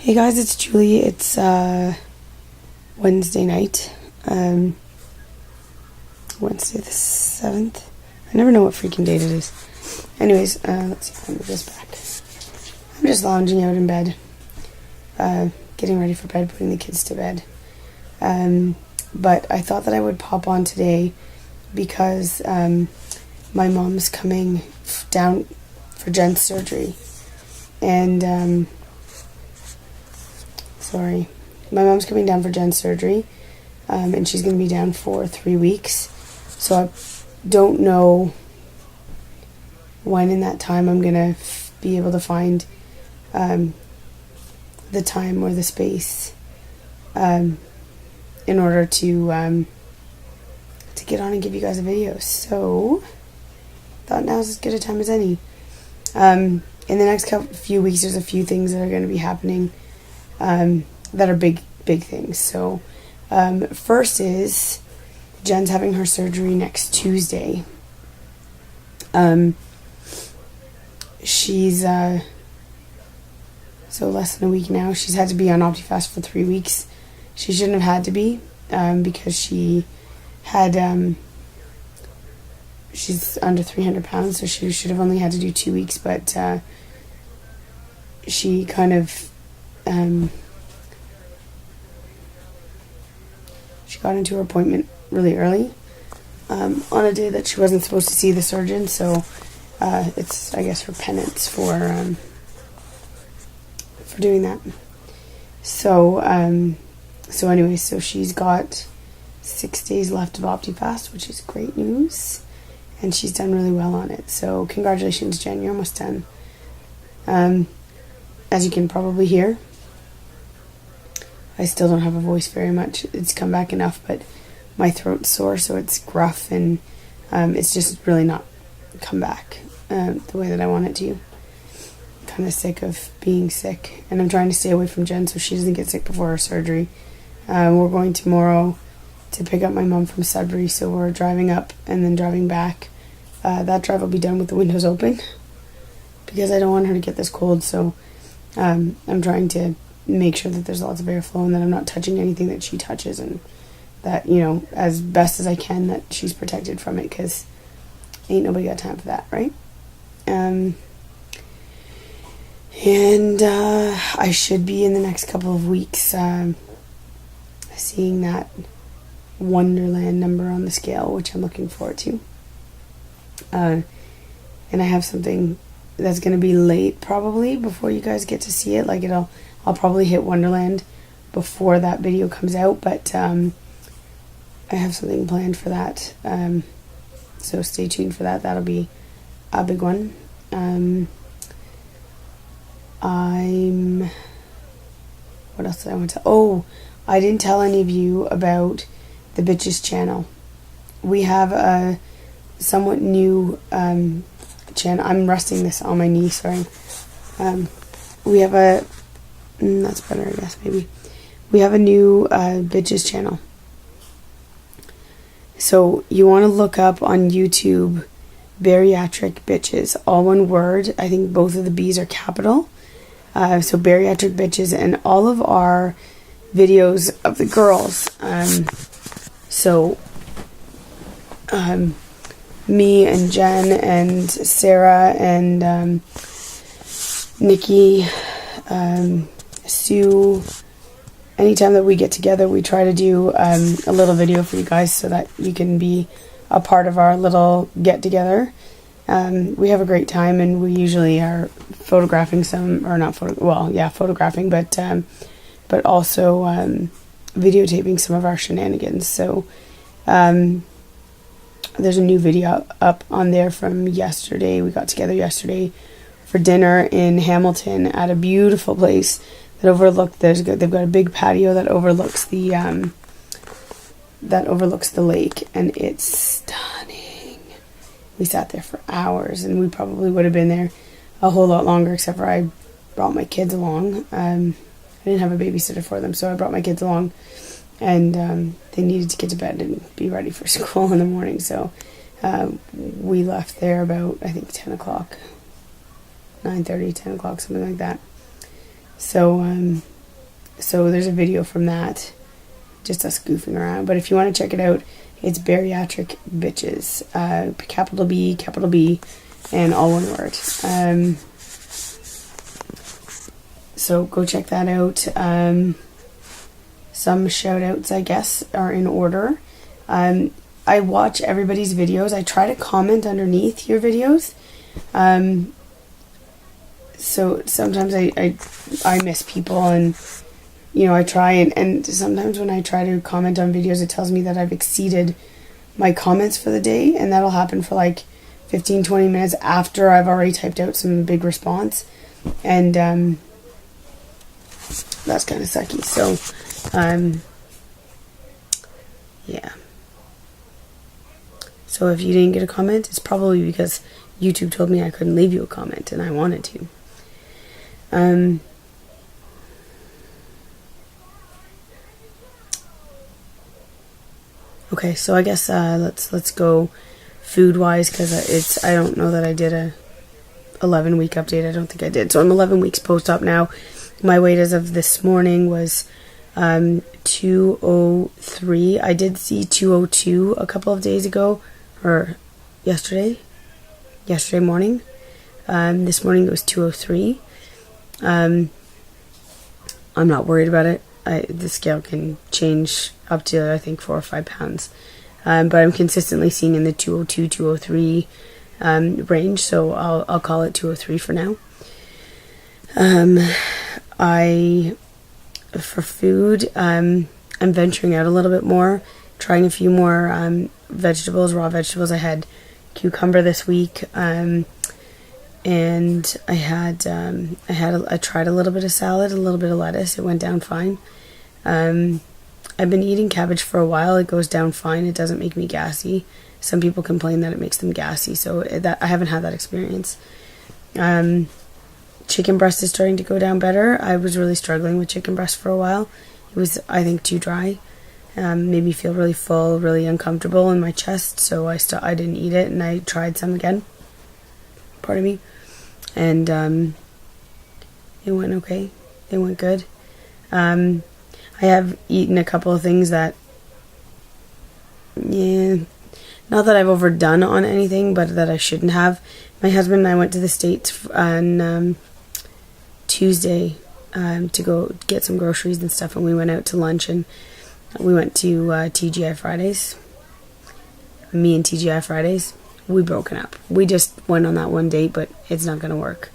Hey guys, it's Julie. It's Wednesday night, Wednesday the 7th. I never know what freaking date it is. Anyways, let's see if I move this back. I'm just lounging out in bed, getting ready for bed, putting the kids to bed. But I thought that I would pop on today because my mom's coming down for Jen's surgery. And my mom's coming down for Jen's surgery, and she's going to be down for 3 weeks. So I don't know when in that time I'm going to be able to find the time or the space in order to get on and give you guys a video. So I thought now's as good a time as any. In the next few weeks, there's a few things that are going to be happening that are big things. So first is Jen's having her surgery next Tuesday. She's so less than a week now. She's had to be on Optifast for 3 weeks. She shouldn't have had to be because she had she's under 300 pounds, so she should have only had to do 2 weeks, but she kind of she got into her appointment really early on a day that she wasn't supposed to see the surgeon, so it's, I guess, her penance for doing that. So anyway, so she's got 6 days left of Optifast, which is great news, and she's done really well on it. So congratulations, Jen, you're almost done. As you can probably hear, I still don't have a voice very much. It's come back enough, but my throat's sore, so it's gruff, and it's just really not come back the way that I want it to. I'm kind of sick of being sick, and I'm trying to stay away from Jen so she doesn't get sick before her surgery. We're going tomorrow to pick up my mom from Sudbury, so we're driving up and then driving back. That drive will be done with the windows open because I don't want her to get this cold, so I'm trying to make sure that there's lots of airflow and that I'm not touching anything that she touches, and that, you know, as best as I can, that she's protected from it, because ain't nobody got time for that, right? And I should be in the next couple of weeks seeing that Wonderland number on the scale, which I'm looking forward to. And I have something that's going to be late probably before you guys get to see it. Like I'll probably hit Wonderland before that video comes out, but I have something planned for that. So stay tuned for that. That'll be a big one. What else did I want to... Oh, I didn't tell any of you about the Bitches channel. We have a somewhat new channel. I'm resting this on my knee, sorry. We have a... that's better, I guess, maybe. We have a new Bitches channel. So you want to look up on YouTube Bariatric Bitches, all one word. I think both of the B's are capital. So Bariatric Bitches, and all of our videos of the girls. Me and Jen and Sarah and Nikki, Sue, anytime that we get together, we try to do a little video for you guys so that you can be a part of our little get-together. We have a great time, and we usually are photographing some, or not photographing, but also videotaping some of our shenanigans. So there's a new video up on there from yesterday. We got together yesterday for dinner in Hamilton at a beautiful place that overlooked. They've got a big patio that overlooks the lake, and it's stunning. We sat there for hours, and we probably would have been there a whole lot longer, except for I brought my kids along. I didn't have a babysitter for them, so I brought my kids along, and they needed to get to bed and be ready for school in the morning, so we left there about, I think, 10 o'clock, 9:30, 10 o'clock, something like that. So So there's a video from that, just us goofing around. But if you want to check it out, it's Bariatric Bitches, capital B, and all one word. So go check that out. Some shout outs, I guess, are in order. I watch everybody's videos. I try to comment underneath your videos. So sometimes I miss people, and I try, and sometimes when I try to comment on videos, it tells me that I've exceeded my comments for the day, and that'll happen for like 15-20 minutes after I've already typed out some big response, and that's kind of sucky. So yeah. So if you didn't get a comment, it's probably because YouTube told me I couldn't leave you a comment, and I wanted to. Okay, so I guess let's go food wise, because I don't know that I did a 11-week update. I don't think I did. So I'm 11 weeks post-op now. My weight as of this morning was 203. I did see 202 a couple of days ago, or yesterday morning. This morning it was 203. I'm not worried about it. The scale can change up to, I think, 4 or 5 pounds. But I'm consistently seeing in the 202, 203 range, so I'll call it 203 for now. For food, I'm venturing out a little bit more, trying a few more vegetables, raw vegetables. I had cucumber this week, and I tried a little bit of salad, a little bit of lettuce. It went down fine. I've been eating cabbage for a while. It goes down fine. It doesn't make me gassy. Some people complain that it makes them gassy, so I haven't had that experience. Chicken breast is starting to go down better. I was really struggling with chicken breast for a while. It was, I think, too dry. Made me feel really full, really uncomfortable in my chest, so I didn't eat it, and I tried some again. Pardon me. And it went okay. It went good. I have eaten a couple of things that, not that I've overdone on anything, but that I shouldn't have. My husband and I went to the States on Tuesday to go get some groceries and stuff, and we went out to lunch, and we went to TGI Fridays. Me and TGI Fridays, we broken up. We just went on that one date, but it's not going to work.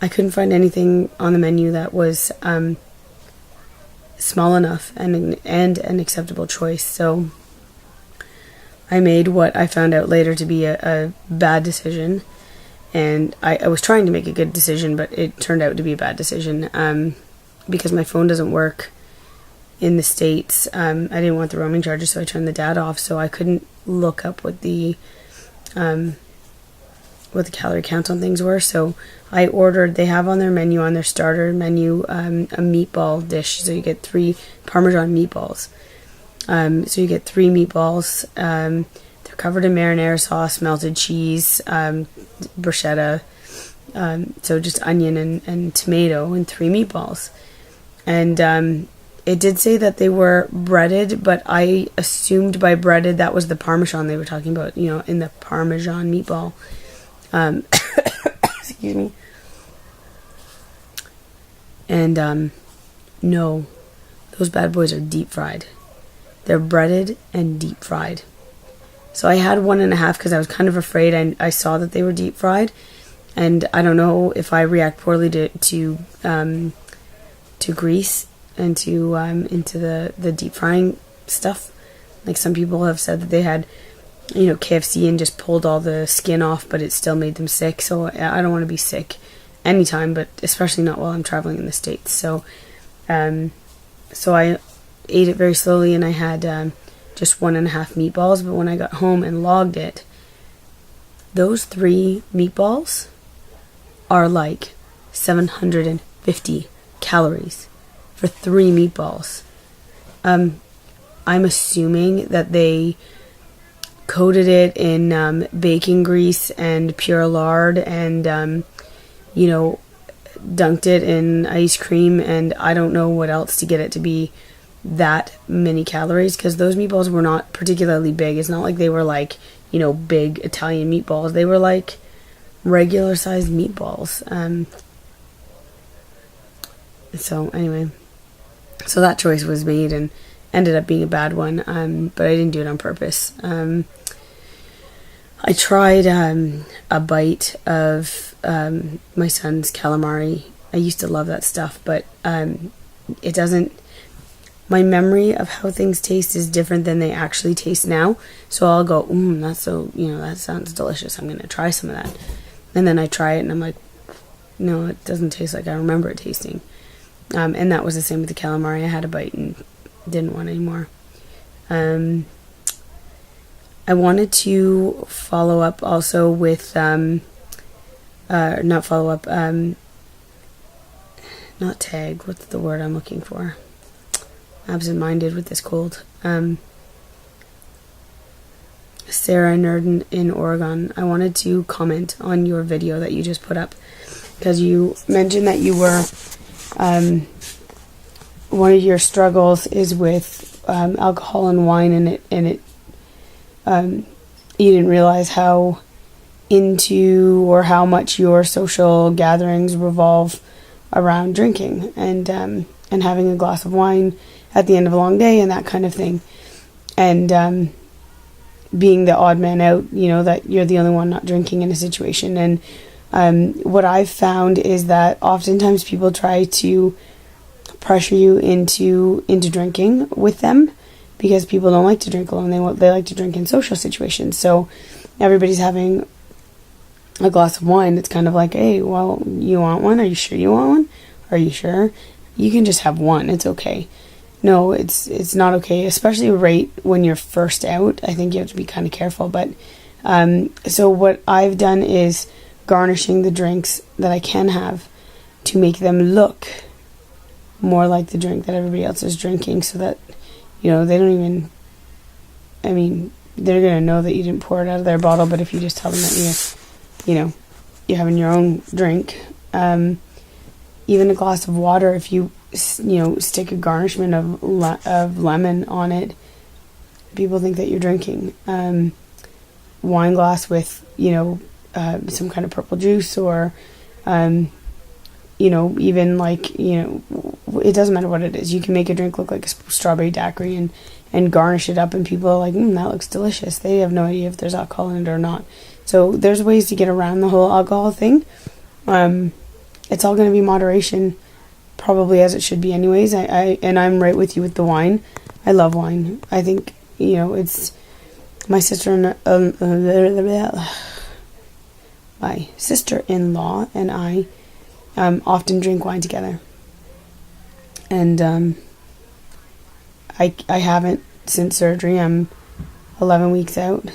I couldn't find anything on the menu that was small enough and an acceptable choice, so I made what I found out later to be a bad decision, and I was trying to make a good decision, but it turned out to be a bad decision because my phone doesn't work in the States. I didn't want the roaming charges, so I turned the data off, so I couldn't look up what the calorie counts on things were. So I ordered, they have on their menu, on their starter menu, a meatball dish. So you get 3 Parmesan meatballs. So you get 3 meatballs. They're covered in marinara sauce, melted cheese, bruschetta, so just onion and tomato, and 3 meatballs. And it did say that they were breaded, but I assumed by breaded that was the Parmesan they were talking about, in the Parmesan meatball. Excuse me. And no, those bad boys are deep fried. They're breaded and deep fried. So I had 1.5 because I was kind of afraid. I saw that they were deep fried, and I don't know if I react poorly to grease and to into the deep frying stuff. Like some people have said that they had KFC and just pulled all the skin off, but it still made them sick. So I don't want to be sick anytime, but especially not while I'm traveling in the States. So so I ate it very slowly, and I had just 1.5 meatballs. But when I got home and logged it, those 3 meatballs are like 750 calories for 3 meatballs. I'm assuming that they coated it in bacon grease and pure lard and dunked it in ice cream, and I don't know what else to get it to be that many calories, because those meatballs were not particularly big. It's not like they were like, big Italian meatballs. They were like regular sized meatballs. So anyway, so that choice was made and ended up being a bad one, but I didn't do it on purpose. I tried a bite of my son's calamari. I used to love that stuff, but it doesn't... My memory of how things taste is different than they actually taste now. So I'll go, that's so, that sounds delicious. I'm going to try some of that. And then I try it and I'm like, no, it doesn't taste like I remember it tasting. And that was the same with the calamari. I had a bite and didn't want any more. I wanted to follow up also with, not follow up, not tag, what's the word I'm looking for? Absent-minded with this cold. Sarah Nerd in Oregon, I wanted to comment on your video that you just put up, because you mentioned that you were, one of your struggles is with alcohol and wine, and you didn't realize how into or how much your social gatherings revolve around drinking and having a glass of wine at the end of a long day and that kind of thing, and being the odd man out, that you're the only one not drinking in a situation. And what I've found is that oftentimes people try to pressure you into drinking with them, because people don't like to drink alone. They like to drink in social situations. So everybody's having a glass of wine. It's kind of like, hey, well, you want one? Are you sure you want one? Are you sure? You can just have one. It's okay. No, it's not okay, especially right when you're first out. I think you have to be kind of careful. But so what I've done is garnishing the drinks that I can have to make them look more like the drink that everybody else is drinking, so that, they don't even, they're going to know that you didn't pour it out of their bottle. But if you just tell them that you're having your own drink, even a glass of water, if you stick a garnishment of lemon on it, people think that you're drinking. Wine glass with some kind of purple juice, or even like it doesn't matter what it is. You can make a drink look like a strawberry daiquiri and garnish it up, and people are like, that looks delicious. They have no idea if there's alcohol in it or not. So there's ways to get around the whole alcohol thing. It's all going to be moderation, probably, as it should be anyways. I'm right with you with the wine. I love wine. I think, it's my my sister-in-law and I often drink wine together. And I haven't since surgery. I'm 11 weeks out.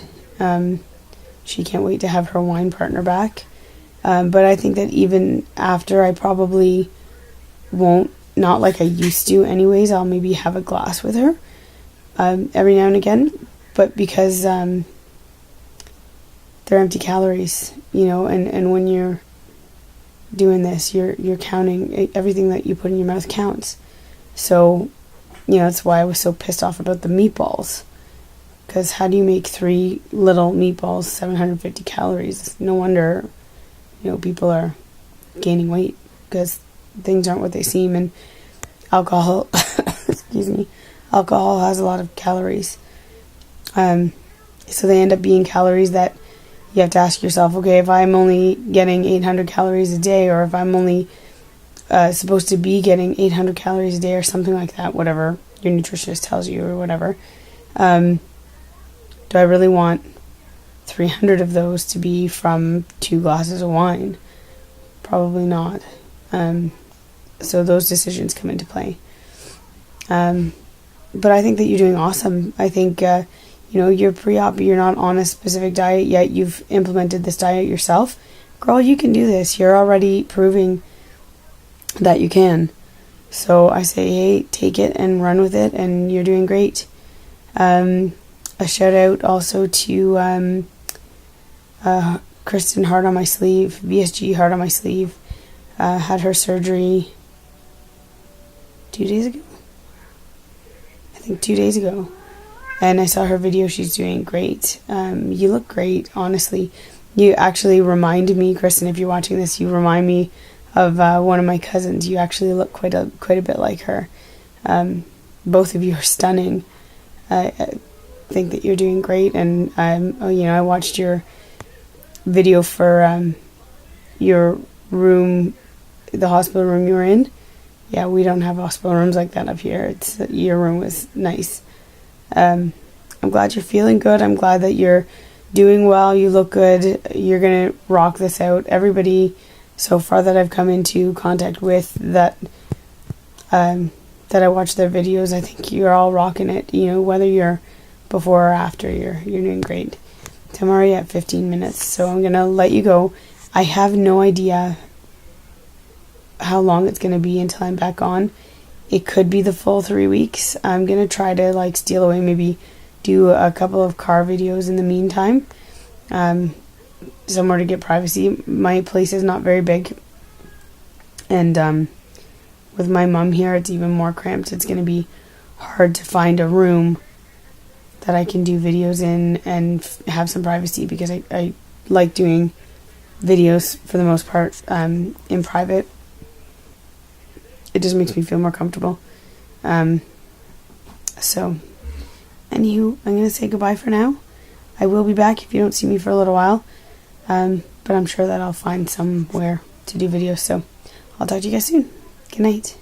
She can't wait to have her wine partner back. But I think that even after, I probably won't, not like I used to anyways. I'll maybe have a glass with her every now and again. But because they're empty calories, and when you're doing this, you're counting. Everything that you put in your mouth counts. So, that's why I was so pissed off about the meatballs. Because how do you make 3 little meatballs 750 calories? No wonder, people are gaining weight, because things aren't what they seem. And alcohol, alcohol has a lot of calories. So they end up being calories that you have to ask yourself, okay, if I'm only getting 800 calories a day, or if I'm only supposed to be getting 800 calories a day or something like that, whatever your nutritionist tells you or whatever, do I really want 300 of those to be from 2 glasses of wine? Probably not. So those decisions come into play. But I think that you're doing awesome. I think, you're pre-op, you're not on a specific diet yet. You've implemented this diet yourself. Girl, you can do this. You're already proving that you can. So I say, hey, take it and run with it, and you're doing great. A shout out also to Kristen Heart on My Sleeve, VSG Heart on My Sleeve. had her surgery 2 days ago. I think 2 days ago. And I saw her video. She's doing great. You look great, honestly. You actually remind me, Kristen, if you're watching this, you remind me of one of my cousins. You actually look quite a bit like her. Both of you are stunning. I think that you're doing great. And I watched your video for your room, the hospital room you were in. Yeah, we don't have hospital rooms like that up here. Your room was nice. I'm glad you're feeling good. I'm glad that you're doing well. You look good. You're gonna rock this out. Everybody so far that I've come into contact with that I watch their videos, I think you're all rocking it. Whether you're before or after, you're doing great. So I'm already at 15 minutes, so I'm gonna let you go. I have no idea how long it's gonna be until I'm back on. It could be the full 3 weeks. I'm gonna try to steal away, maybe do a couple of car videos in the meantime, somewhere to get privacy. My place is not very big, and with my mom here, it's even more cramped. It's gonna be hard to find a room that I can do videos in and have some privacy, because I like doing videos for the most part in private. It just makes me feel more comfortable. So, anywho, I'm going to say goodbye for now. I will be back if you don't see me for a little while. But I'm sure that I'll find somewhere to do videos. So, I'll talk to you guys soon. Good night.